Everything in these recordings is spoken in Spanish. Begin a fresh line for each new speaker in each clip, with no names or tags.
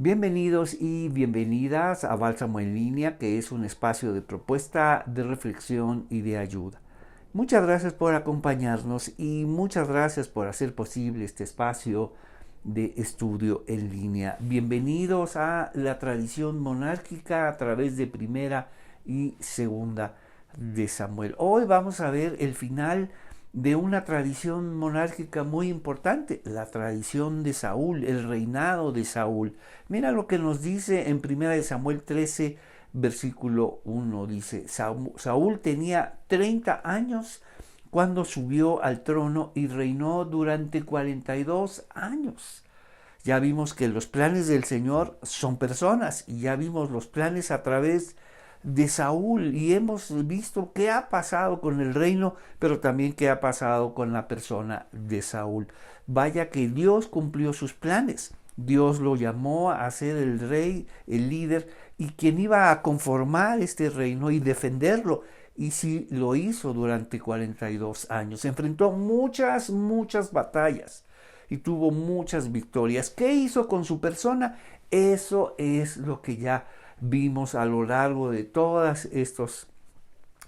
Bienvenidos y bienvenidas a Bálsamo en Línea, que es un espacio de propuesta, de reflexión y de ayuda. Muchas gracias por acompañarnos y muchas gracias por hacer posible este espacio de estudio en línea. Bienvenidos a la tradición monárquica a través de Primera y Segunda de Samuel. Hoy vamos a ver el final de una tradición monárquica muy importante, la tradición de Saúl, el reinado de Saúl. Mira lo que nos dice en 1 Samuel 13, versículo 1, dice, Saúl tenía 30 años cuando subió al trono y reinó durante 42 años. Ya vimos que los planes del Señor son personas y ya vimos los planes a través de Saúl y hemos visto qué ha pasado con el reino, pero también qué ha pasado con la persona de Saúl. Vaya que Dios cumplió sus planes. Dios lo llamó a ser el rey, el líder, y quien iba a conformar este reino y defenderlo. Y sí lo hizo durante 42 años. Enfrentó muchas batallas y tuvo muchas victorias. ¿Qué hizo con su persona? Eso es lo que ya vimos a lo largo de todos estos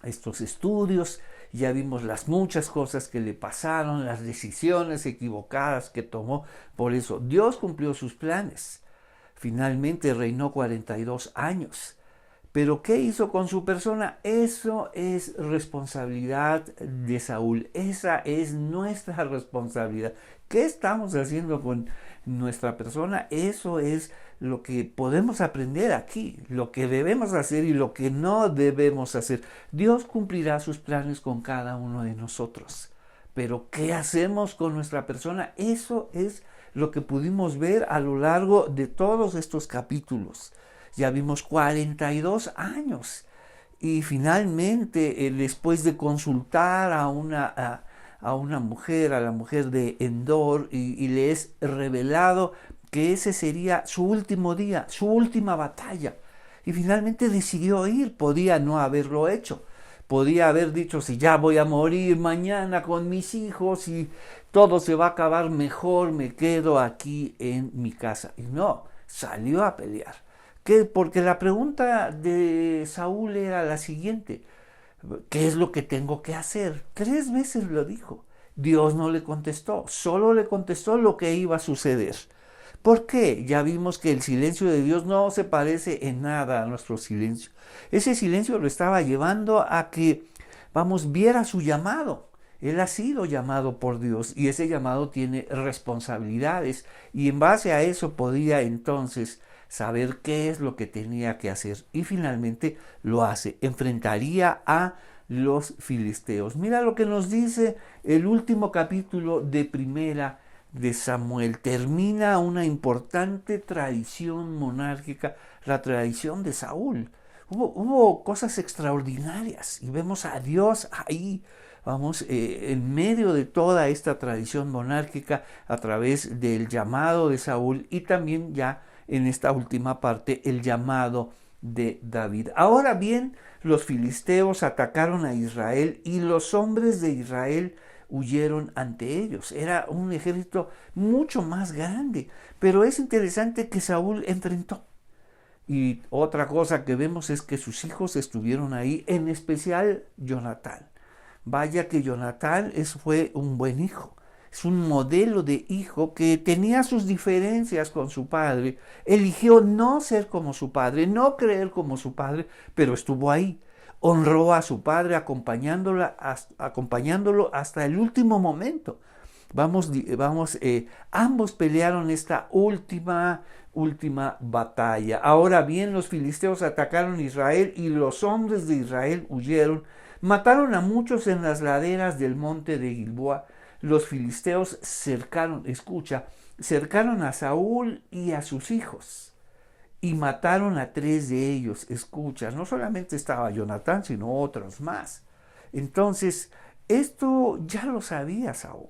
estudios. Ya vimos las muchas cosas que le pasaron, las decisiones equivocadas que tomó. Por eso Dios cumplió sus planes. Finalmente reinó 42 años. Pero ¿qué hizo con su persona? Eso es responsabilidad de Saúl. Esa es nuestra responsabilidad. ¿Qué estamos haciendo con nuestra persona? Eso es lo que podemos aprender aquí, lo que debemos hacer y lo que no debemos hacer. Dios cumplirá sus planes con cada uno de nosotros. Pero ¿qué hacemos con nuestra persona? Eso es lo que pudimos ver a lo largo de todos estos capítulos. Ya vimos 42 años y finalmente después de consultar a una mujer, a la mujer de Endor, y le es revelado que ese sería su último día, su última batalla. Y finalmente decidió ir, podía no haberlo hecho. Podía haber dicho, si ya voy a morir mañana con mis hijos y todo se va a acabar, mejor me quedo aquí en mi casa. Y no, salió a pelear. ¿Qué? Porque la pregunta de Saúl era la siguiente: ¿qué es lo que tengo que hacer? 3 veces lo dijo. Dios no le contestó, solo le contestó lo que iba a suceder. ¿Por qué? Ya vimos que el silencio de Dios no se parece en nada a nuestro silencio. Ese silencio lo estaba llevando a que, viera su llamado. Él ha sido llamado por Dios y ese llamado tiene responsabilidades y en base a eso podía entonces saber qué es lo que tenía que hacer y finalmente lo hace. Enfrentaría a los filisteos. Mira lo que nos dice el último capítulo de Primera de Samuel. Termina una importante tradición monárquica, la tradición de Saúl. Hubo cosas extraordinarias y vemos a Dios ahí, en medio de toda esta tradición monárquica a través del llamado de Saúl y también ya en esta última parte el llamado de David. Ahora bien, los filisteos atacaron a Israel y los hombres de Israel huyeron ante ellos. Era un ejército mucho más grande, pero es interesante que Saúl enfrentó. Y otra cosa que vemos es que sus hijos estuvieron ahí, en especial Jonatán. Vaya que Jonatán fue un buen hijo. Es un modelo de hijo que tenía sus diferencias con su padre. Eligió no ser como su padre, no creer como su padre, pero estuvo ahí. Honró a su padre acompañándolo hasta el último momento. Ambos pelearon esta última batalla. Ahora bien, los filisteos atacaron a Israel y los hombres de Israel huyeron. Mataron a muchos en las laderas del monte de Gilboa. Los filisteos cercaron a Saúl y a sus hijos y mataron a 3 de ellos. Escucha, no solamente estaba Jonatán, sino otros más. Entonces, esto ya lo sabía Saúl.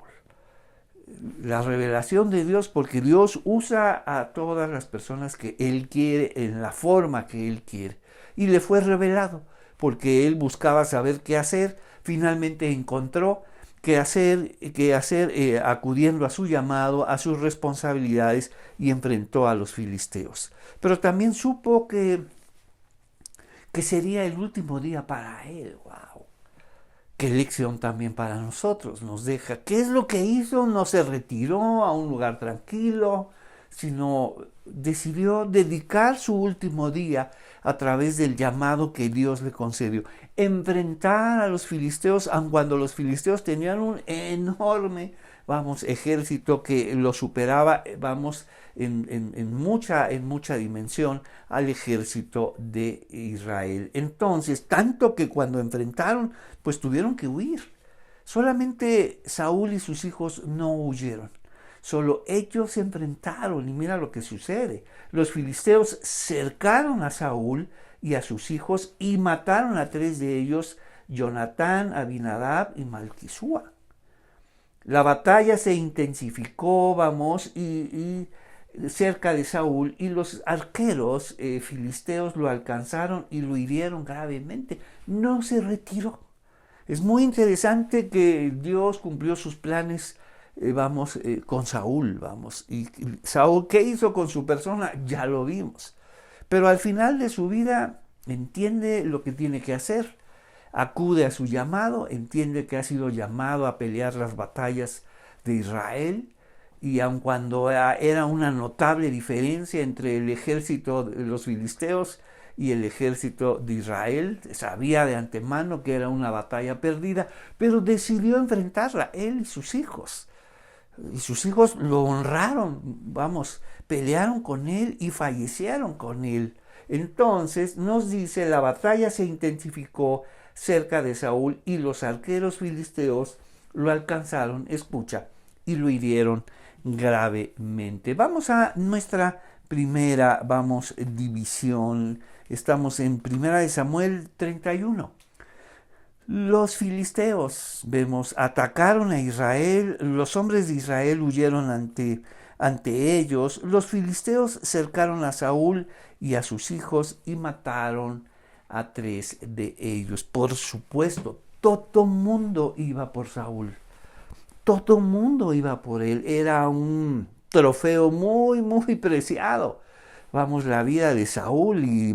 La revelación de Dios, porque Dios usa a todas las personas que Él quiere en la forma que Él quiere. Y le fue revelado, porque Él buscaba saber qué hacer. Finalmente encontró acudiendo a su llamado, a sus responsabilidades, y enfrentó a los filisteos. Pero también supo que sería el último día para él. ¡Wow! Qué lección también para nosotros nos deja. ¿Qué es lo que hizo? No se retiró a un lugar tranquilo, sino decidió dedicar su último día a través del llamado que Dios le concedió. Enfrentar a los filisteos, aun cuando los filisteos tenían un enorme, ejército que lo superaba, en mucha dimensión al ejército de Israel. Entonces, tanto que cuando enfrentaron, pues tuvieron que huir. Solamente Saúl y sus hijos no huyeron. Solo ellos se enfrentaron, y mira lo que sucede. Los filisteos cercaron a Saúl y a sus hijos y mataron a 3 de ellos, Jonatán, Abinadab y Malquisúa. La batalla se intensificó, y cerca de Saúl, y los arqueros filisteos lo alcanzaron y lo hirieron gravemente. No se retiró. Es muy interesante que Dios cumplió sus planes, con Saúl, y Saúl, ¿qué hizo con su persona? Ya lo vimos. Pero al final de su vida entiende lo que tiene que hacer, acude a su llamado, entiende que ha sido llamado a pelear las batallas de Israel, y aun cuando era una notable diferencia entre el ejército de los filisteos y el ejército de Israel, sabía de antemano que era una batalla perdida, pero decidió enfrentarla, él y sus hijos. Y sus hijos lo honraron, pelearon con él y fallecieron con él. Entonces nos dice, la batalla se intensificó cerca de Saúl y los arqueros filisteos lo alcanzaron, escucha, y lo hirieron gravemente. Vamos a nuestra primera, división. Estamos en 1 Samuel 31. Los filisteos, atacaron a Israel, los hombres de Israel huyeron ante ellos, los filisteos cercaron a Saúl y a sus hijos y mataron a 3 de ellos. Por supuesto, todo mundo iba por Saúl, todo mundo iba por él, era un trofeo muy, muy preciado. La vida de Saúl, y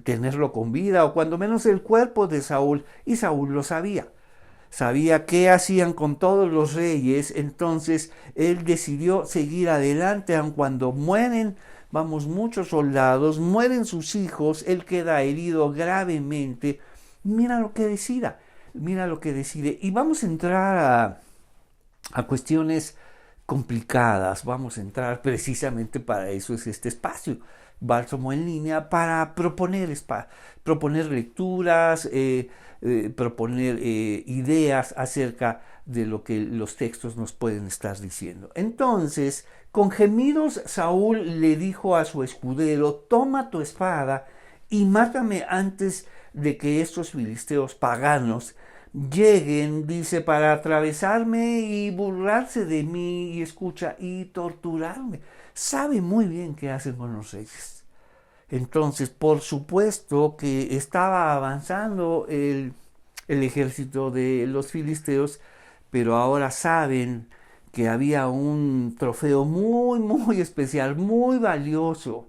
tenerlo con vida, o cuando menos el cuerpo de Saúl, y Saúl lo sabía. Sabía qué hacían con todos los reyes, entonces él decidió seguir adelante, aun cuando mueren, muchos soldados, mueren sus hijos, él queda herido gravemente. Mira lo que decide, y vamos a entrar a cuestiones complicadas. Vamos a entrar precisamente para eso, es este espacio, Bálsamo en Línea, para proponer lecturas, proponer ideas acerca de lo que los textos nos pueden estar diciendo. Entonces, con gemidos, Saúl le dijo a su escudero: toma tu espada y mátame antes de que estos filisteos paganos lleguen, dice, para atravesarme y burlarse de mí, y escucha, y torturarme. Sabe muy bien qué hacen con los reyes. Entonces, por supuesto que estaba avanzando el ejército de los filisteos, pero ahora saben que había un trofeo muy, muy especial, muy valioso.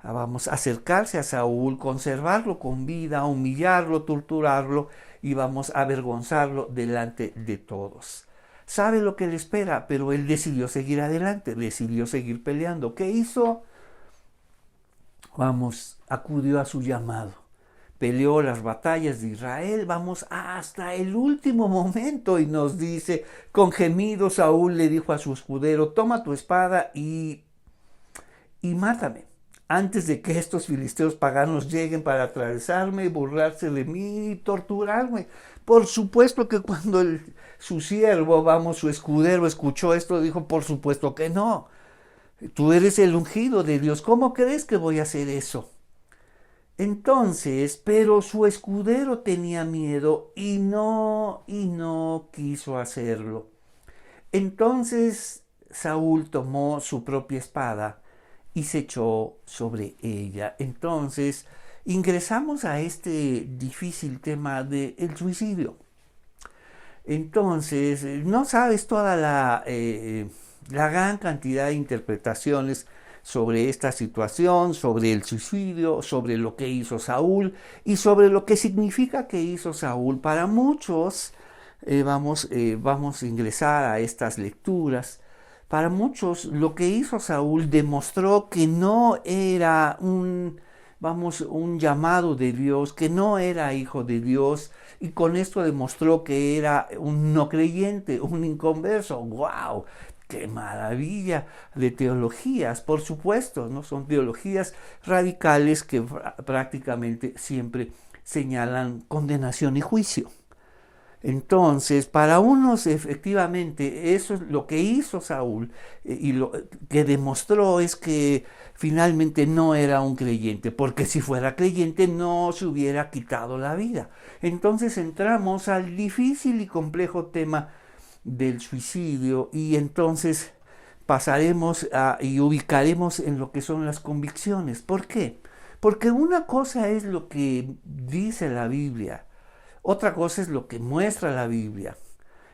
Acercarse a Saúl, conservarlo con vida, humillarlo, torturarlo, y avergonzarlo delante de todos. Sabe lo que le espera, pero él decidió seguir adelante, decidió seguir peleando. ¿Qué hizo? Acudió a su llamado. Peleó las batallas de Israel, hasta el último momento, y nos dice, con gemido Saúl le dijo a su escudero: toma tu espada y mátame, antes de que estos filisteos paganos lleguen para atravesarme, burlarse de mí y torturarme. Por supuesto que cuando su siervo, su escudero, escuchó esto, dijo: por supuesto que no. Tú eres el ungido de Dios, ¿cómo crees que voy a hacer eso? Entonces, pero su escudero tenía miedo y no quiso hacerlo. Entonces Saúl tomó su propia espada y se echó sobre ella. Entonces ingresamos a este difícil tema del suicidio. Entonces, no sabes toda la gran cantidad de interpretaciones sobre esta situación, sobre el suicidio, sobre lo que hizo Saúl y sobre lo que significa que hizo Saúl. Para muchos, vamos a ingresar a estas lecturas. Para muchos, lo que hizo Saúl demostró que no era un llamado de Dios, que no era hijo de Dios, y con esto demostró que era un no creyente, un inconverso. ¡Wow! ¡Qué maravilla de teologías! Por supuesto, ¿no? Son teologías radicales que prácticamente siempre señalan condenación y juicio. Entonces, para unos efectivamente eso es lo que hizo Saúl y lo que demostró es que finalmente no era un creyente, porque si fuera creyente no se hubiera quitado la vida. Entonces entramos al difícil y complejo tema del suicidio y entonces pasaremos y ubicaremos en lo que son las convicciones. ¿Por qué? Porque una cosa es lo que dice la Biblia, otra cosa es lo que muestra la Biblia.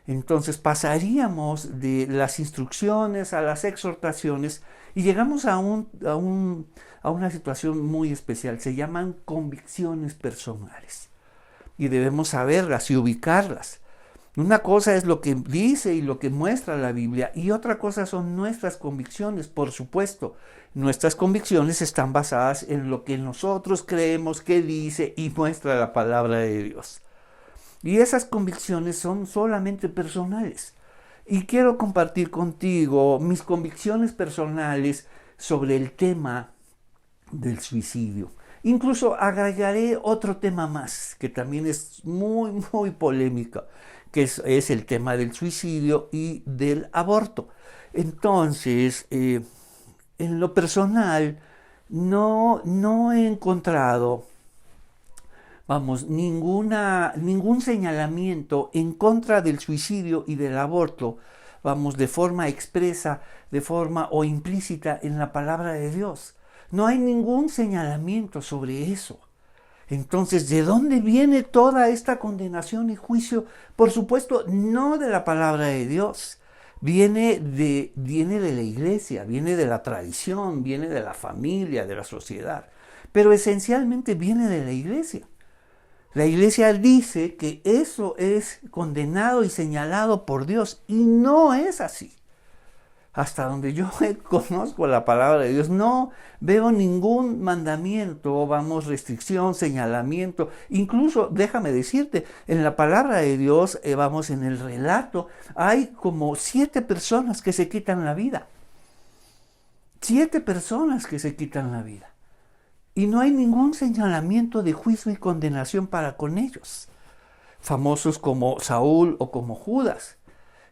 Entonces pasaríamos de las instrucciones a las exhortaciones y llegamos a una situación muy especial. Se llaman convicciones personales y debemos saberlas y ubicarlas. Una cosa es lo que dice y lo que muestra la Biblia y otra cosa son nuestras convicciones, por supuesto. Nuestras convicciones están basadas en lo que nosotros creemos que dice y muestra la palabra de Dios. Y esas convicciones son solamente personales. Y quiero compartir contigo mis convicciones personales sobre el tema del suicidio. Incluso agregaré otro tema más, que también es muy, muy polémico, que es el tema del suicidio y del aborto. Entonces, en lo personal, no he encontrado ningún señalamiento en contra del suicidio y del aborto, de forma expresa, de forma o implícita en la palabra de Dios. No hay ningún señalamiento sobre eso. Entonces, ¿de dónde viene toda esta condenación y juicio? Por supuesto, no de la palabra de Dios. Viene de la iglesia, viene de la tradición, viene de la familia, de la sociedad. Pero esencialmente viene de la iglesia. La iglesia dice que eso es condenado y señalado por Dios y no es así. Hasta donde yo conozco la palabra de Dios, no veo ningún mandamiento, restricción, señalamiento. Incluso, déjame decirte, en la palabra de Dios, en el relato, hay como 7 personas que se quitan la vida. 7 personas que se quitan la vida. Y no hay ningún señalamiento de juicio y condenación para con ellos. Famosos como Saúl o como Judas.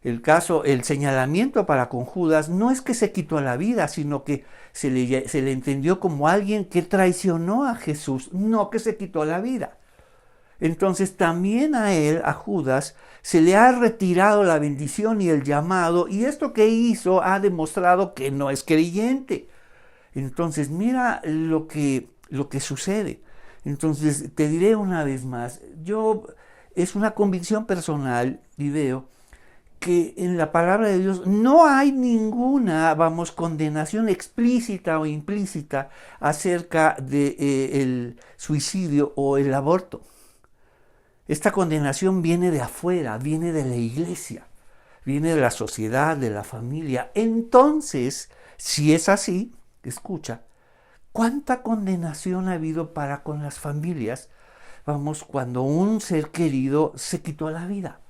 El señalamiento para con Judas no es que se quitó la vida, sino que se le entendió como alguien que traicionó a Jesús, no que se quitó la vida. Entonces también a Judas, se le ha retirado la bendición y el llamado, y esto que hizo ha demostrado que no es creyente. Entonces, mira lo que sucede. Entonces, te diré una vez más, es una convicción personal y veo que en la palabra de Dios no hay ninguna, condenación explícita o implícita acerca del suicidio o el aborto. Esta condenación viene de afuera, viene de la iglesia, viene de la sociedad, de la familia. Entonces, si es así, escucha, ¿cuánta condenación ha habido para con las familias? Cuando un ser querido se quitó la vida.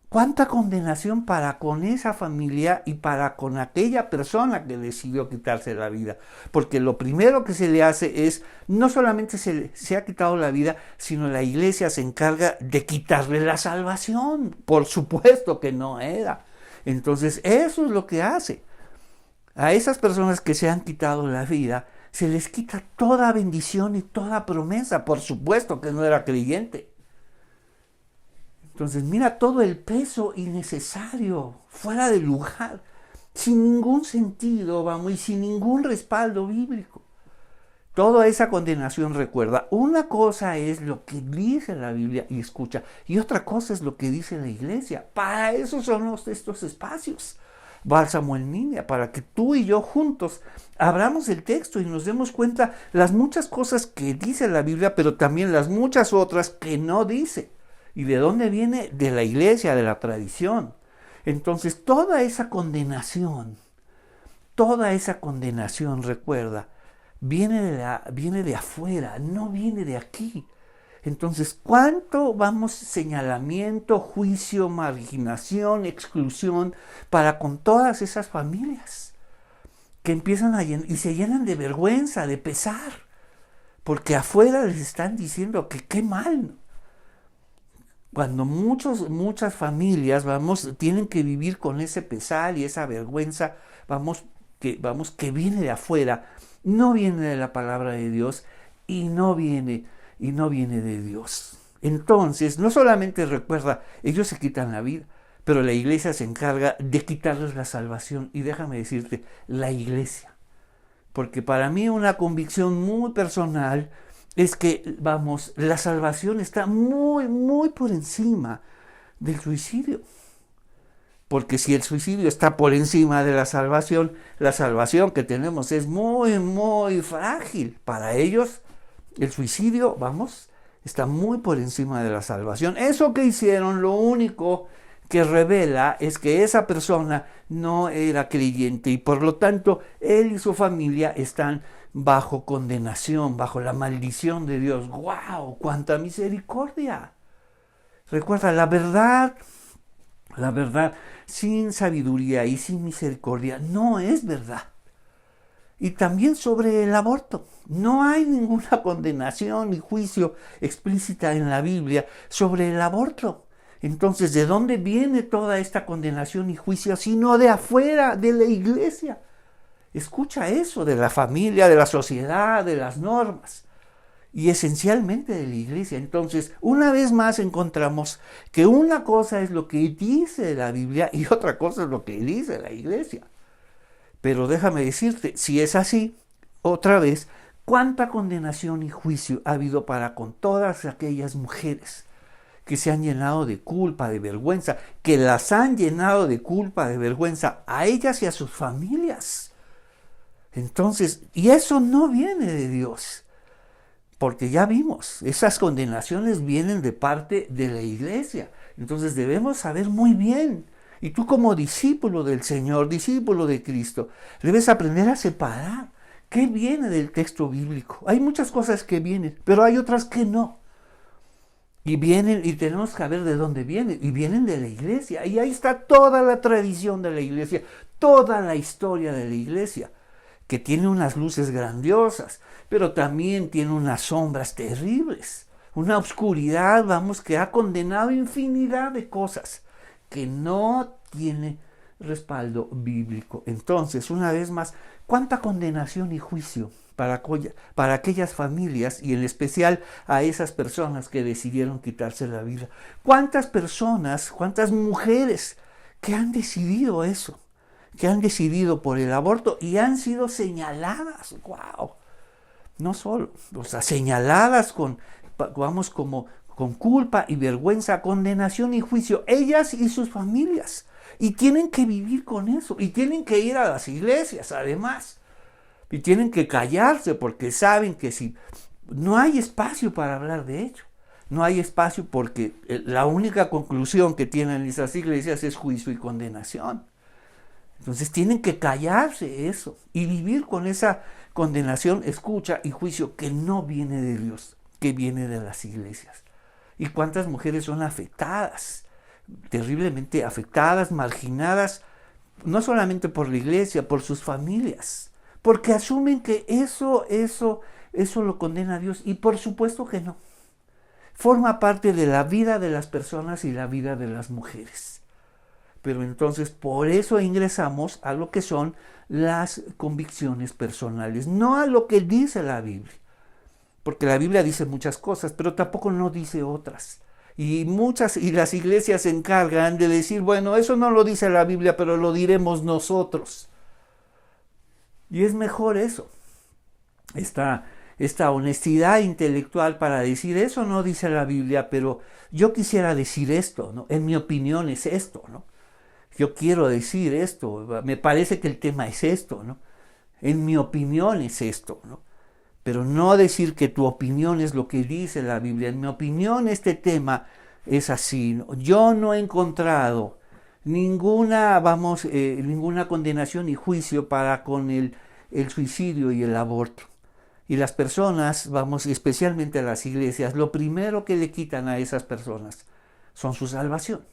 ¿Cuánta condenación para con esa familia y para con aquella persona que decidió quitarse la vida? Porque lo primero que se le hace es, no solamente se ha quitado la vida, sino la iglesia se encarga de quitarle la salvación. Por supuesto que no era. Entonces, eso es lo que hace. A esas personas que se han quitado la vida, se les quita toda bendición y toda promesa. Por supuesto que no era creyente. Entonces, mira todo el peso innecesario, fuera de lugar, sin ningún sentido, y sin ningún respaldo bíblico. toda esa condenación, recuerda, una cosa es lo que dice la Biblia y escucha, y otra cosa es lo que dice la iglesia. Para eso son estos espacios. Bálsamo en línea, para que tú y yo juntos abramos el texto y nos demos cuenta las muchas cosas que dice la Biblia, pero también las muchas otras que no dice. ¿Y de dónde viene? De la iglesia, de la tradición. Entonces, toda esa condenación, recuerda, viene de afuera, no viene de aquí. Entonces, ¿cuánto señalamiento, juicio, marginación, exclusión para con todas esas familias que empiezan a llenar y se llenan de vergüenza, de pesar, porque afuera les están diciendo que qué mal, ¿no? Cuando muchas familias tienen que vivir con ese pesar y esa vergüenza, que viene de afuera, no viene de la palabra de Dios y no viene de Dios. Entonces, no solamente recuerda, ellos se quitan la vida, pero la iglesia se encarga de quitarles la salvación. Y déjame decirte, la iglesia. Porque para mí una convicción muy personal es que, la salvación está muy, muy por encima del suicidio. Porque si el suicidio está por encima de la salvación que tenemos es muy, muy frágil. Para ellos, el suicidio, está muy por encima de la salvación. Eso que hicieron, lo único que revela es que esa persona no era creyente y por lo tanto él y su familia están bajo condenación, bajo la maldición de Dios. ¡Wow! ¡Cuánta misericordia! Recuerda, la verdad sin sabiduría y sin misericordia no es verdad. Y también sobre el aborto. No hay ninguna condenación ni juicio explícita en la Biblia sobre el aborto. Entonces, ¿de dónde viene toda esta condenación y juicio? Sino de afuera, de la iglesia. Escucha eso, de la familia, de la sociedad, de las normas. Y esencialmente de la iglesia. Entonces, una vez más encontramos que una cosa es lo que dice la Biblia y otra cosa es lo que dice la iglesia. Pero déjame decirte, si es así, otra vez, ¿cuánta condenación y juicio ha habido para con todas aquellas mujeres que se han llenado de culpa, de vergüenza, que las han llenado de culpa, de vergüenza a ellas y a sus familias? Entonces, y eso no viene de Dios, porque ya vimos, esas condenaciones vienen de parte de la iglesia. Entonces debemos saber muy bien. Y tú como discípulo del Señor, discípulo de Cristo, debes aprender a separar qué viene del texto bíblico. Hay muchas cosas que vienen, pero hay otras que no. Y vienen, y tenemos que saber de dónde vienen. Y vienen de la iglesia. Y ahí está toda la tradición de la iglesia, toda la historia de la iglesia, que tiene unas luces grandiosas, pero también tiene unas sombras terribles. Una oscuridad, que ha condenado infinidad de cosas que no tiene respaldo bíblico. Entonces, una vez más, ¿cuánta condenación y juicio para aquellas familias y en especial a esas personas que decidieron quitarse la vida? ¿Cuántas personas, cuántas mujeres que han decidido eso, que han decidido por el aborto y han sido señaladas? ¡Wow! No solo, señaladas con culpa y vergüenza, condenación y juicio, ellas y sus familias. Y tienen que vivir con eso. Y tienen que ir a las iglesias, además. Y tienen que callarse porque saben que si no hay espacio para hablar de ello. No hay espacio porque la única conclusión que tienen esas iglesias es juicio y condenación. Entonces tienen que callarse eso y vivir con esa condenación, escucha y juicio que no viene de Dios, que viene de las iglesias. ¿Y cuántas mujeres son afectadas, terriblemente afectadas, marginadas, no solamente por la iglesia, por sus familias? Porque asumen que eso lo condena a Dios, y por supuesto que no. Forma parte de la vida de las personas y la vida de las mujeres. Pero entonces por eso ingresamos a lo que son las convicciones personales, no a lo que dice la Biblia. Porque la Biblia dice muchas cosas, pero tampoco no dice otras. Y las iglesias se encargan de decir, bueno, eso no lo dice la Biblia, pero lo diremos nosotros. Y es mejor eso. Está esta honestidad intelectual para decir, eso no dice la Biblia, pero yo quisiera decir esto, ¿no? En mi opinión es esto, ¿no? Yo quiero decir esto, me parece que el tema es esto, ¿no? En mi opinión es esto, ¿no? Pero no decir que tu opinión es lo que dice la Biblia. En mi opinión este tema es así, ¿no? Yo no he encontrado ninguna condenación y juicio para con el suicidio y el aborto. Y las personas, especialmente las iglesias, lo primero que le quitan a esas personas son su salvación.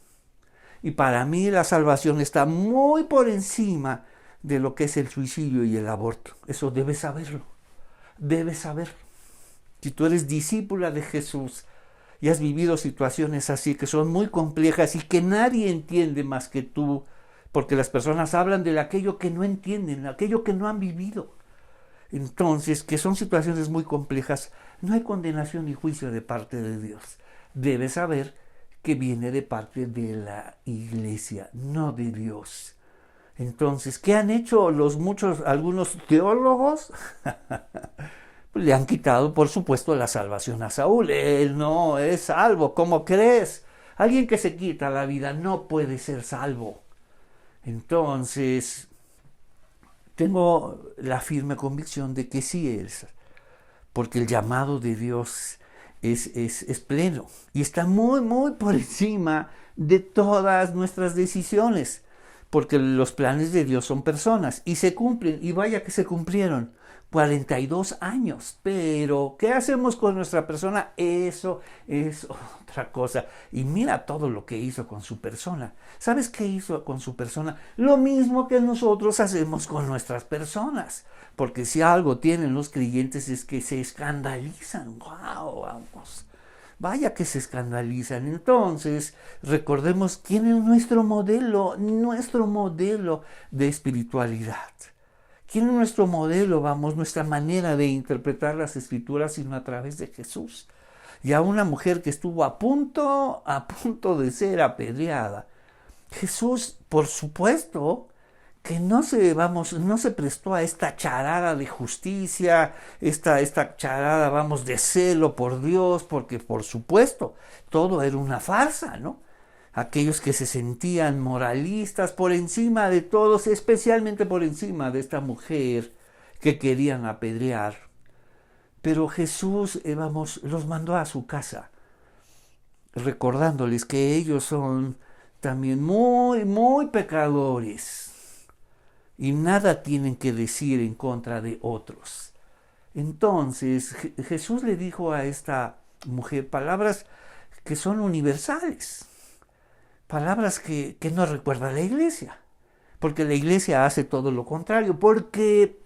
Y para mí la salvación está muy por encima de lo que es el suicidio y el aborto. Eso debes saberlo. Debes saberlo. Si tú eres discípula de Jesús y has vivido situaciones así que son muy complejas y que nadie entiende más que tú, porque las personas hablan de aquello que no entienden, aquello que no han vivido. Entonces, que son situaciones muy complejas, no hay condenación ni juicio de parte de Dios. Debes saber que viene de parte de la iglesia, no de Dios. Entonces, ¿qué han hecho algunos teólogos? Le han quitado, por supuesto, la salvación a Saúl. Él no es salvo, ¿cómo crees? Alguien que se quita la vida no puede ser salvo. Entonces, tengo la firme convicción de que sí es, porque el llamado de Dios es pleno y está muy, muy por encima de todas nuestras decisiones, porque los planes de Dios son personas y se cumplen, y vaya que se cumplieron. 42 años, pero ¿qué hacemos con nuestra persona? Eso es otra cosa. Y mira todo lo que hizo con su persona. ¿Sabes qué hizo con su persona? Lo mismo que nosotros hacemos con nuestras personas. Porque si algo tienen los creyentes es que se escandalizan. ¡Wow! Vamos. Vaya que se escandalizan. Entonces, recordemos quién es nuestro modelo de espiritualidad. ¿Quién es nuestro modelo? Nuestra manera de interpretar las escrituras, sino a través de Jesús. Y a una mujer que estuvo a punto de ser apedreada. Jesús, por supuesto, que no se prestó a esta charada de justicia, esta charada, de celo por Dios, porque por supuesto, todo era una farsa, ¿no? Aquellos que se sentían moralistas por encima de todos, especialmente por encima de esta mujer que querían apedrear. Pero Jesús, los mandó a su casa, recordándoles que ellos son también muy, muy pecadores y nada tienen que decir en contra de otros. Entonces Jesús le dijo a esta mujer palabras que son universales. Palabras que nos recuerda la iglesia, porque la iglesia hace todo lo contrario, porque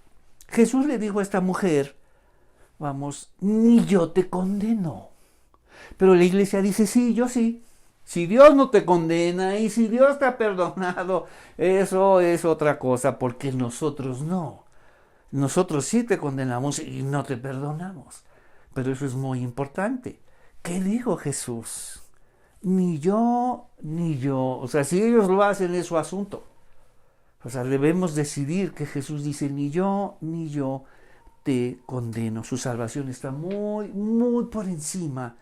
Jesús le dijo a esta mujer, ni yo te condeno. Pero la iglesia dice, sí, yo sí. Si Dios no te condena y si Dios te ha perdonado, eso es otra cosa, porque nosotros no. Nosotros sí te condenamos y no te perdonamos. Pero eso es muy importante. ¿Qué dijo Jesús? Ni yo. O sea, si ellos lo hacen es su asunto. O sea, debemos decidir que Jesús dice, ni yo te condeno. Su salvación está muy, muy por encima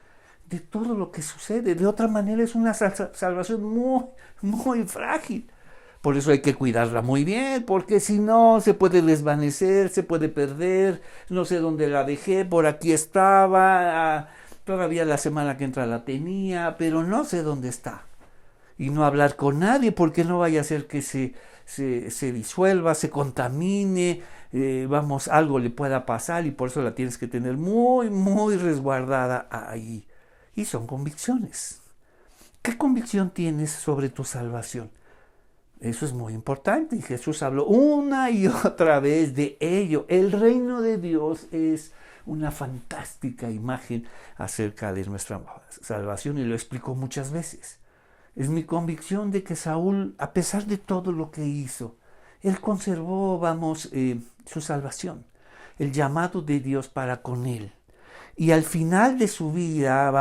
de todo lo que sucede. De otra manera es una salvación muy, muy frágil. Por eso hay que cuidarla muy bien, porque si no se puede desvanecer, se puede perder. No sé dónde la dejé, por aquí estaba. Todavía la semana que entra la tenía, pero no sé dónde está. Y no hablar con nadie, porque no vaya a ser que se disuelva, se contamine, algo le pueda pasar, y por eso la tienes que tener muy, muy resguardada ahí. Y son convicciones. ¿Qué convicción tienes sobre tu salvación? Eso es muy importante, y Jesús habló una y otra vez de ello. El reino de Dios es una fantástica imagen acerca de nuestra salvación, y lo explicó muchas veces. Es mi convicción de que Saúl, a pesar de todo lo que hizo, él conservó, su salvación, el llamado de Dios para con él. Y al final de su vida,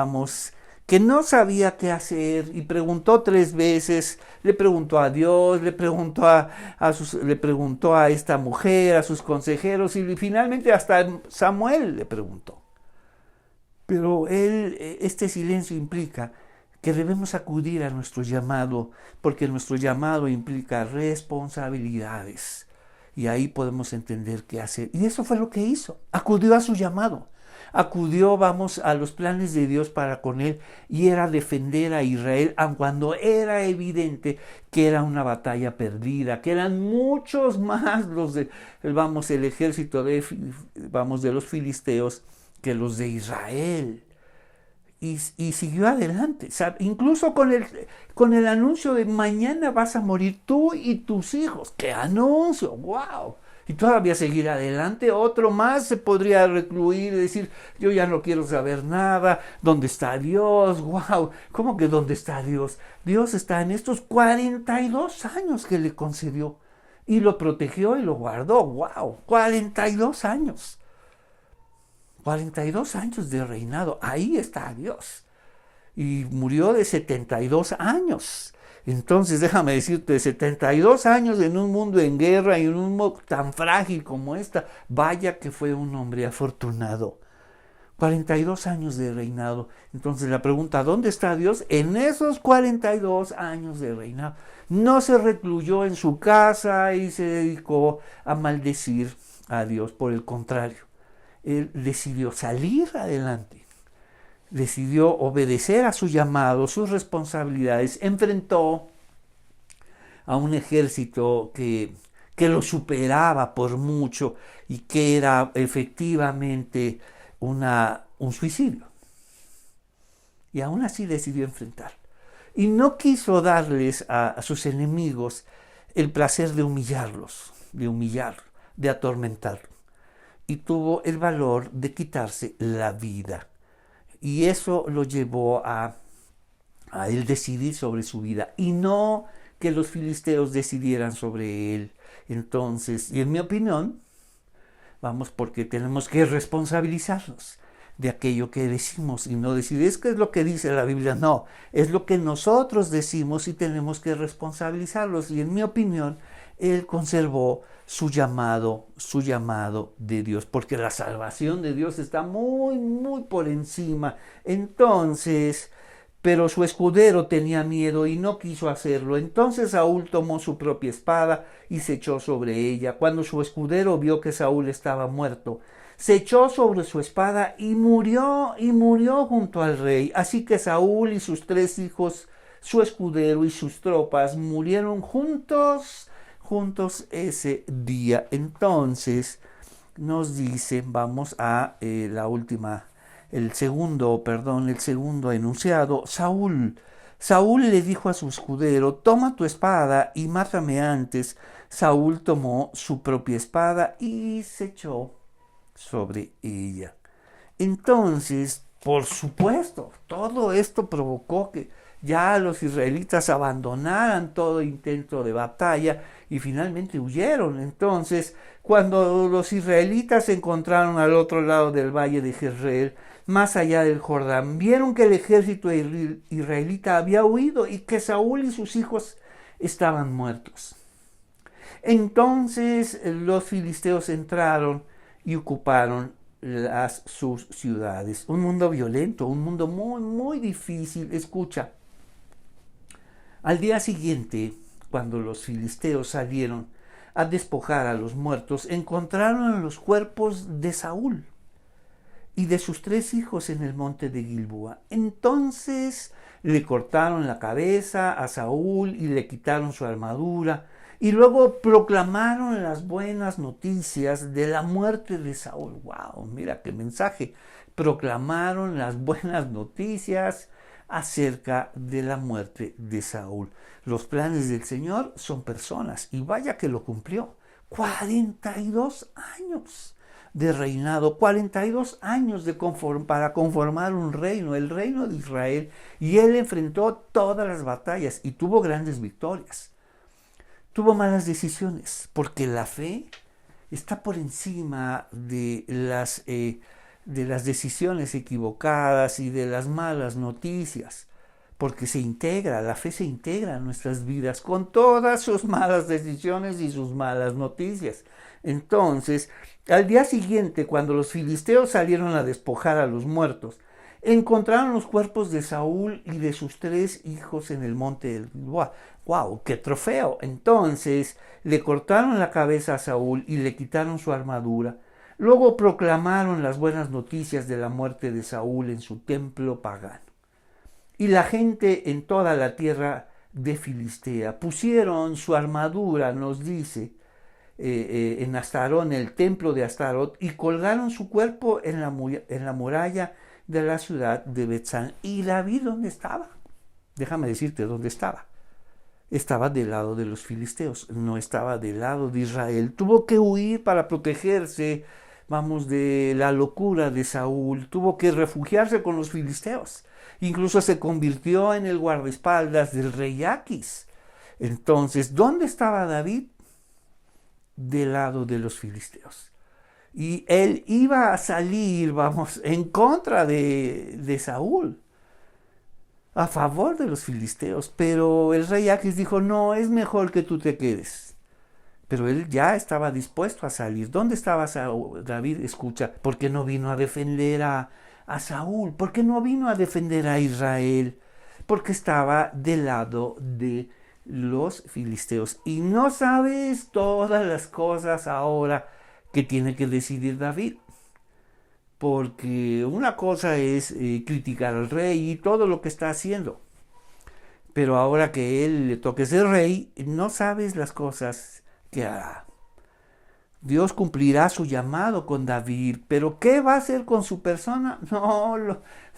que no sabía qué hacer y preguntó 3 veces, le preguntó a Dios, le preguntó a esta mujer, a sus consejeros y finalmente hasta Samuel le preguntó. Pero este silencio implica que debemos acudir a nuestro llamado, porque nuestro llamado implica responsabilidades. Y ahí podemos entender qué hacer. Y eso fue lo que hizo. Acudió a su llamado. Acudió, vamos, a los planes de Dios para con él, y era defender a Israel, aun cuando era evidente que era una batalla perdida, que eran muchos más el ejército de los filisteos que los de Israel. Y siguió adelante, ¿sabe? Incluso con el anuncio de mañana vas a morir tú y tus hijos. ¡Qué anuncio! ¡Wow! Y todavía seguir adelante, otro más se podría recluir y decir, yo ya no quiero saber nada, ¿dónde está Dios? ¡Wow! ¿Cómo que dónde está Dios? Dios está en estos 42 años que le concedió y lo protegió y lo guardó. ¡Wow! 42 años. 42 años de reinado, ahí está Dios. Y murió de 72 años. Entonces, déjame decirte, 72 años en un mundo en guerra y en un mundo tan frágil como esta, vaya que fue un hombre afortunado. 42 años de reinado. Entonces la pregunta, ¿dónde está Dios? En esos 42 años de reinado. No se recluyó en su casa y se dedicó a maldecir a Dios, por el contrario. Él decidió salir adelante, decidió obedecer a su llamado, sus responsabilidades, enfrentó a un ejército que lo superaba por mucho y que era efectivamente un suicidio. Y aún así decidió enfrentar. Y no quiso darles a sus enemigos el placer de humillarlos, de atormentarlos. Y tuvo el valor de quitarse la vida. Y eso lo llevó a él decidir sobre su vida y no que los filisteos decidieran sobre él. Entonces, y en mi opinión, vamos, porque tenemos que responsabilizarnos de aquello que decimos y no decir, es que es lo que dice la Biblia, no, es lo que nosotros decimos y tenemos que responsabilizarlos. Y en mi opinión, él conservó su llamado de Dios, porque la salvación de Dios está muy, muy por encima. Entonces, pero su escudero tenía miedo y no quiso hacerlo. Entonces Saúl tomó su propia espada y se echó sobre ella. Cuando su escudero vio que Saúl estaba muerto, se echó sobre su espada y murió junto al rey. Así que Saúl y sus 3 hijos, su escudero y sus tropas murieron juntos ese día. Entonces nos dice, vamos a el segundo enunciado. Saúl le dijo a su escudero, toma tu espada y mátame antes. Saúl tomó su propia espada y se echó sobre ella. Entonces, por supuesto, todo esto provocó que ya los israelitas abandonaran todo intento de batalla y finalmente huyeron. Entonces, cuando los israelitas se encontraron al otro lado del valle de Jezreel, más allá del Jordán, vieron que el ejército israelita había huido y que Saúl y sus hijos estaban muertos. Entonces los filisteos entraron y ocuparon sus ciudades. Un mundo violento, un mundo muy, muy difícil. Escucha, al día siguiente, cuando los filisteos salieron a despojar a los muertos, encontraron los cuerpos de Saúl y de sus 3 hijos en el monte de Gilboa. Entonces le cortaron la cabeza a Saúl y le quitaron su armadura, y luego proclamaron las buenas noticias de la muerte de Saúl. ¡Wow! Mira qué mensaje. Proclamaron las buenas noticias acerca de la muerte de Saúl. Los planes del Señor son personas, y vaya que lo cumplió. 42 años de reinado, 42 años para conformar un reino, el reino de Israel, y él enfrentó todas las batallas y tuvo grandes victorias. Tuvo malas decisiones, porque la fe está por encima de de las decisiones equivocadas y de las malas noticias, porque la fe se integra en nuestras vidas con todas sus malas decisiones y sus malas noticias. Entonces, al día siguiente, cuando los filisteos salieron a despojar a los muertos, encontraron los cuerpos de Saúl y de sus 3 hijos en el monte del Gilboa. ¡Wow! ¡Qué trofeo! Entonces le cortaron la cabeza a Saúl y le quitaron su armadura. Luego proclamaron las buenas noticias de la muerte de Saúl en su templo pagano. Y la gente en toda la tierra de Filistea pusieron su armadura, nos dice, en Astarot, en el templo de Astarot, y colgaron su cuerpo en la muralla de la ciudad de Bet-san. ¿Y David dónde estaba? Déjame decirte dónde estaba. Estaba del lado de los filisteos, no estaba del lado de Israel. Tuvo que huir para protegerse, de la locura de Saúl. Tuvo que refugiarse con los filisteos. Incluso se convirtió en el guardaespaldas del rey Aquis. Entonces, ¿dónde estaba David? Del lado de los filisteos. Y él iba a salir, en contra de Saúl, a favor de los filisteos. Pero el rey Aquis dijo, no, es mejor que tú te quedes. Pero él ya estaba dispuesto a salir. ¿Dónde estaba David? Escucha, ¿por qué no vino a defender a Saúl? ¿Por qué no vino a defender a Israel? Porque estaba del lado de los filisteos. Y no sabes todas las cosas ahora que tiene que decidir David. Porque una cosa es criticar al rey y todo lo que está haciendo. Pero ahora que él le toque ser rey, no sabes las cosas que hará. Dios cumplirá su llamado con David, pero ¿qué va a hacer con su persona?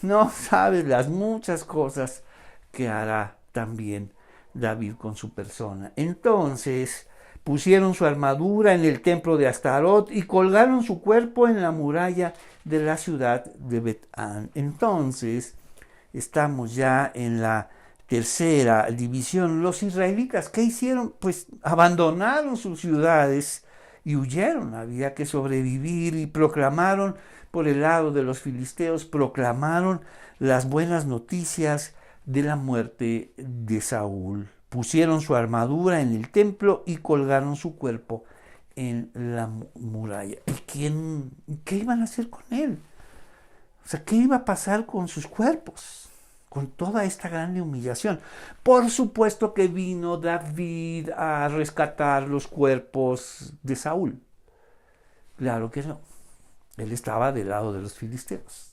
No sabes las muchas cosas que hará también David con su persona. Entonces pusieron su armadura en el templo de Astarot y colgaron su cuerpo en la muralla de la ciudad de Bet-an. Entonces estamos ya en la tercera división. Los israelitas, ¿qué hicieron? Pues abandonaron sus ciudades y huyeron. Había que sobrevivir y proclamaron por el lado de los filisteos, proclamaron las buenas noticias de la muerte de Saúl. Pusieron su armadura en el templo y colgaron su cuerpo en la muralla. ¿Y qué iban a hacer con él? O sea, ¿qué iba a pasar con sus cuerpos? Con toda esta grande humillación. Por supuesto que vino David a rescatar los cuerpos de Saúl. Claro que no. Él estaba del lado de los filisteos.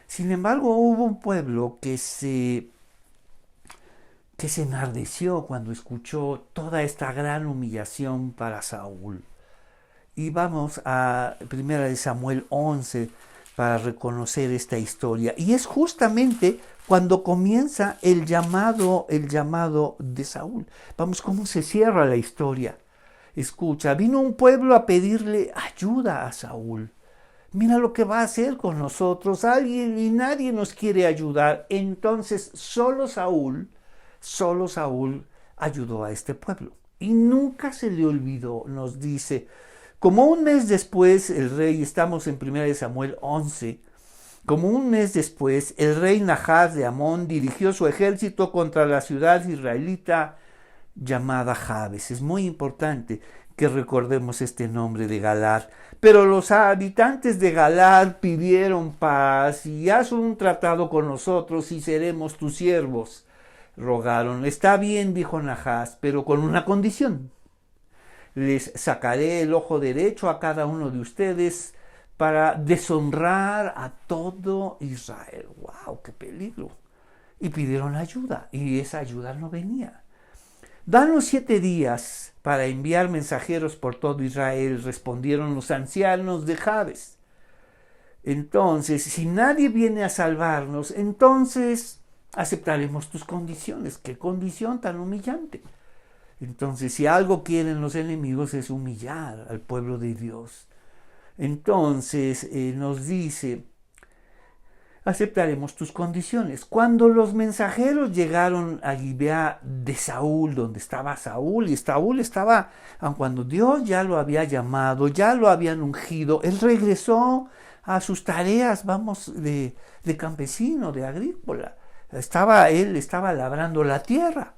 Sin embargo, hubo un pueblo que se enardeció cuando escuchó toda esta gran humillación para Saúl. Y vamos a 1 Samuel 11 para reconocer esta historia. Y es justamente cuando comienza el llamado de Saúl. Vamos, cómo se cierra la historia. Escucha, vino un pueblo a pedirle ayuda a Saúl. Mira lo que va a hacer con nosotros. Alguien y nadie nos quiere ayudar. Entonces solo Saúl ayudó a este pueblo. Y nunca se le olvidó, nos dice. Como un mes después, el rey, estamos en 1 Samuel 11, como un mes después, el rey Nahas de Amón dirigió su ejército contra la ciudad israelita llamada Jabes. Es muy importante que recordemos este nombre de Galar. Pero los habitantes de Galar pidieron paz y haz un tratado con nosotros y seremos tus siervos. Rogaron. Está bien, dijo Nahas, pero con una condición. Les sacaré el ojo derecho a cada uno de ustedes para deshonrar a todo Israel. ¡Wow! ¡Qué peligro! Y pidieron ayuda, y esa ayuda no venía. Danos 7 días para enviar mensajeros por todo Israel, respondieron los ancianos de Jabes. Entonces, si nadie viene a salvarnos, entonces aceptaremos tus condiciones. ¡Qué condición tan humillante! Entonces, si algo quieren los enemigos es humillar al pueblo de Dios. Entonces nos dice, aceptaremos tus condiciones. Cuando los mensajeros llegaron a Gibeá de Saúl, donde estaba Saúl, y Saúl estaba, aun cuando Dios ya lo había llamado, ya lo habían ungido, él regresó a sus tareas, vamos, de campesino, de agrícola. Él estaba labrando la tierra.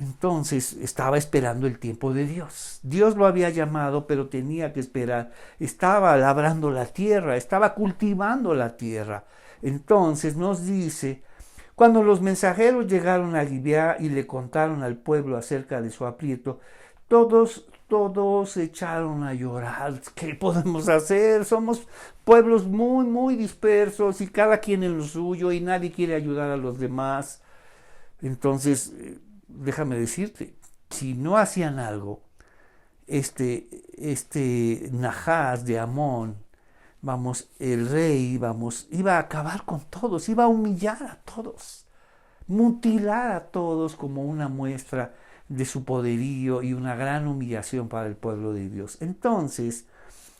Entonces estaba esperando el tiempo de Dios. Dios lo había llamado, pero tenía que esperar. Estaba labrando la tierra, estaba cultivando la tierra. Entonces nos dice, cuando los mensajeros llegaron a Gibeá y le contaron al pueblo acerca de su aprieto, todos se echaron a llorar. ¿Qué podemos hacer? Somos pueblos muy, muy dispersos y cada quien en lo suyo y nadie quiere ayudar a los demás. Entonces, déjame decirte, si no hacían algo, este Nahás de Amón, vamos, el rey, vamos, iba a acabar con todos, iba a humillar a todos, mutilar a todos como una muestra de su poderío y una gran humillación para el pueblo de Dios. Entonces,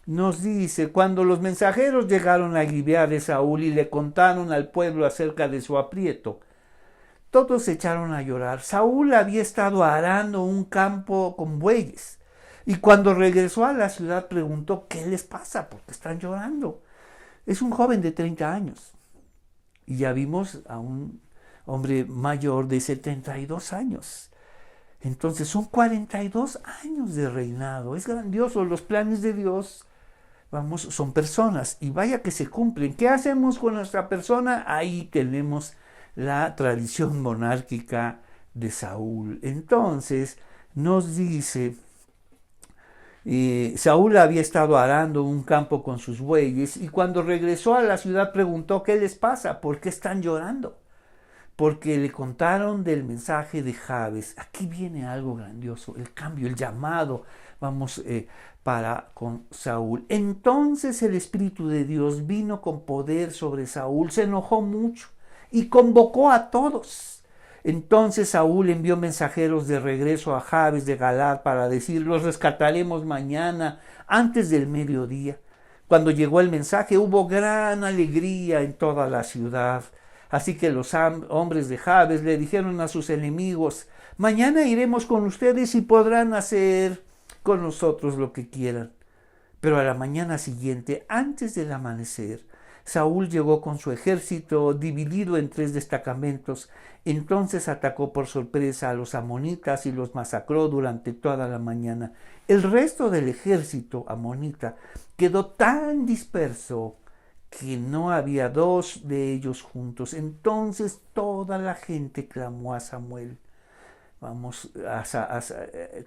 nos dice, cuando los mensajeros llegaron a Gibeá de Saúl y le contaron al pueblo acerca de su aprieto, todos se echaron a llorar. Saúl había estado arando un campo con bueyes y cuando regresó a la ciudad preguntó, ¿qué les pasa? ¿Por qué están llorando? Es un joven de 30 años y ya vimos a un hombre mayor de 72 años. Entonces son 42 años de reinado. Es grandioso. Los planes de Dios, vamos, son personas y vaya que se cumplen. ¿Qué hacemos con nuestra persona? Ahí tenemos la tradición monárquica de Saúl. Entonces nos dice, Saúl había estado arando un campo con sus bueyes y cuando regresó a la ciudad preguntó, ¿qué les pasa? ¿Por qué están llorando? Porque le contaron del mensaje de Jabes. Aquí viene algo grandioso, el cambio, el llamado, vamos, para con Saúl. Entonces el Espíritu de Dios vino con poder sobre Saúl, se enojó mucho y convocó a todos. Entonces Saúl envió mensajeros de regreso a Jabes de Galaad para decir, los rescataremos mañana antes del mediodía. Cuando llegó el mensaje hubo gran alegría en toda la ciudad. Así que los hombres de Jabes le dijeron a sus enemigos, mañana iremos con ustedes y podrán hacer con nosotros lo que quieran. Pero a la mañana siguiente, antes del amanecer, Saúl llegó con su ejército dividido en 3 destacamentos. Entonces atacó por sorpresa a los amonitas y los masacró durante toda la mañana. El resto del ejército amonita quedó tan disperso que no había 2 de ellos juntos. Entonces toda la gente clamó a Samuel.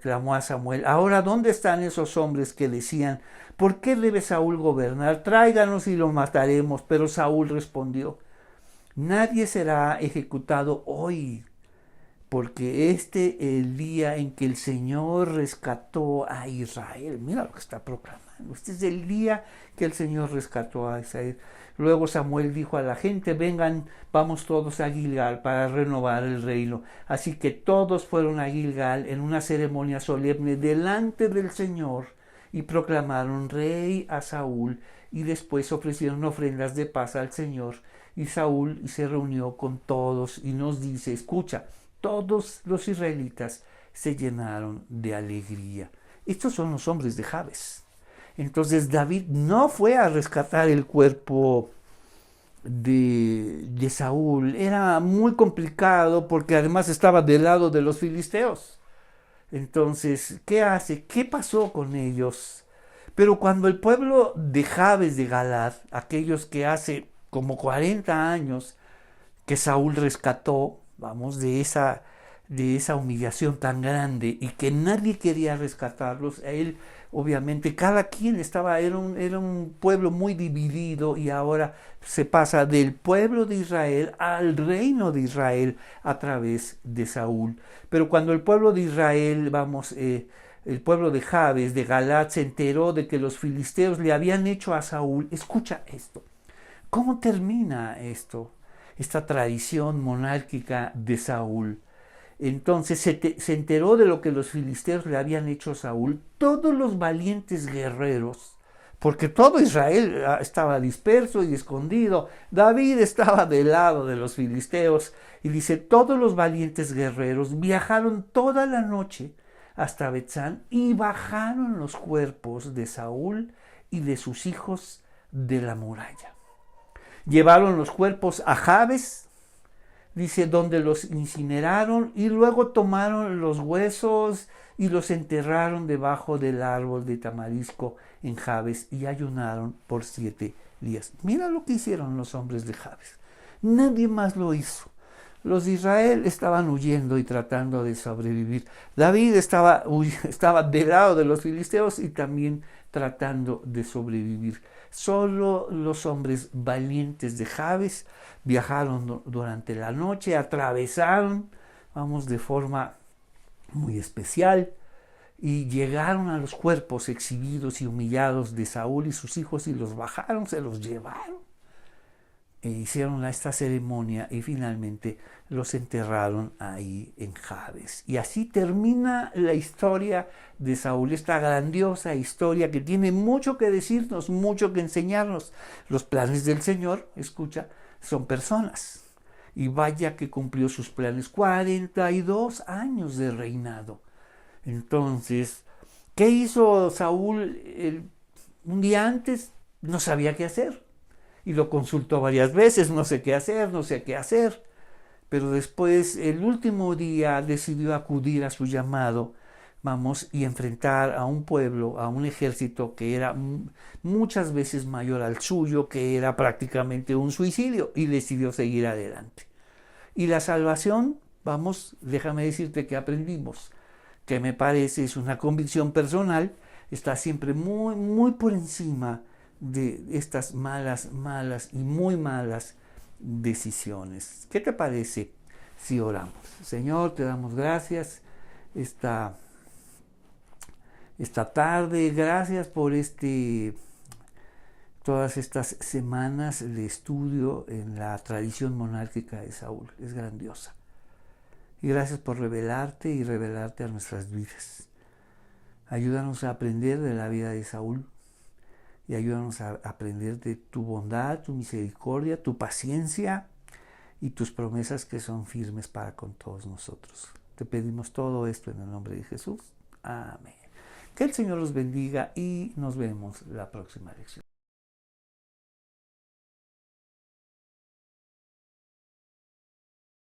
Clamó a Samuel, ahora ¿dónde están esos hombres que decían, ¿por qué debe Saúl gobernar? Tráiganos y lo mataremos. Pero Saúl respondió, nadie será ejecutado hoy, porque el día en que el Señor rescató a Israel. Mira lo que está proclamando. Este es el día que el Señor rescató a Israel. Luego Samuel dijo a la gente, vengan, vamos todos a Gilgal para renovar el reino. Así que todos fueron a Gilgal en una ceremonia solemne delante del Señor y proclamaron rey a Saúl y después ofrecieron ofrendas de paz al Señor. Y Saúl se reunió con todos y nos dice, escucha, todos los israelitas se llenaron de alegría. Estos son los hombres de Jabes. Entonces David no fue a rescatar el cuerpo de Saúl. Era muy complicado porque además estaba del lado de los filisteos. Entonces, ¿qué hace? ¿Qué pasó con ellos? Pero cuando el pueblo de Jabes de Galaad, aquellos que hace como 40 años que Saúl rescató, vamos, de esa humillación tan grande y que nadie quería rescatarlos, a él obviamente cada quien era un pueblo muy dividido y ahora se pasa del pueblo de Israel al reino de Israel a través de Saúl. Pero cuando el pueblo de Israel, el pueblo de Jabes, de Galaad, se enteró de que los filisteos le habían hecho a Saúl, escucha esto, ¿cómo termina esto? Esta tradición monárquica de Saúl. Entonces se enteró de lo que los filisteos le habían hecho a Saúl. Todos los valientes guerreros, porque todo Israel estaba disperso y escondido, David estaba del lado de los filisteos, y dice, todos los valientes guerreros viajaron toda la noche hasta Betzán y bajaron los cuerpos de Saúl y de sus hijos de la muralla. Llevaron los cuerpos a Jabes, dice, donde los incineraron, y luego tomaron los huesos y los enterraron debajo del árbol de tamarisco en Jabes y ayunaron por 7 días. Mira lo que hicieron los hombres de Jabes. Nadie más lo hizo. Los de Israel estaban huyendo y tratando de sobrevivir. David estaba del lado de los filisteos y también tratando de sobrevivir. Solo los hombres valientes de Jabes viajaron durante la noche, atravesaron, de forma muy especial, y llegaron a los cuerpos exhibidos y humillados de Saúl y sus hijos y los bajaron, se los llevaron. E hicieron esta ceremonia y finalmente los enterraron ahí en Jabes. Y así termina la historia de Saúl, esta grandiosa historia que tiene mucho que decirnos, mucho que enseñarnos. Los planes del Señor, escucha, son personas. Y vaya que cumplió sus planes, 42 años de reinado. Entonces, ¿qué hizo Saúl un día antes? No sabía qué hacer. Y lo consultó varias veces, no sé qué hacer. Pero después, el último día, decidió acudir a su llamado, y enfrentar a un pueblo, a un ejército que era muchas veces mayor al suyo, que era prácticamente un suicidio, y decidió seguir adelante. Y la salvación, déjame decirte que aprendimos, que me parece es una convicción personal, está siempre muy, muy por encima de estas malas y muy malas decisiones. ¿Qué te parece si oramos? Señor, te damos gracias esta tarde, gracias por todas estas semanas de estudio en la tradición monárquica de Saúl. Es grandiosa. Y gracias por revelarte y revelarte a nuestras vidas. Ayúdanos a aprender de la vida de Saúl y ayúdanos a aprender de tu bondad, tu misericordia, tu paciencia y tus promesas que son firmes para con todos nosotros. Te pedimos todo esto en el nombre de Jesús. Amén. Que el Señor los bendiga y nos vemos la próxima lección.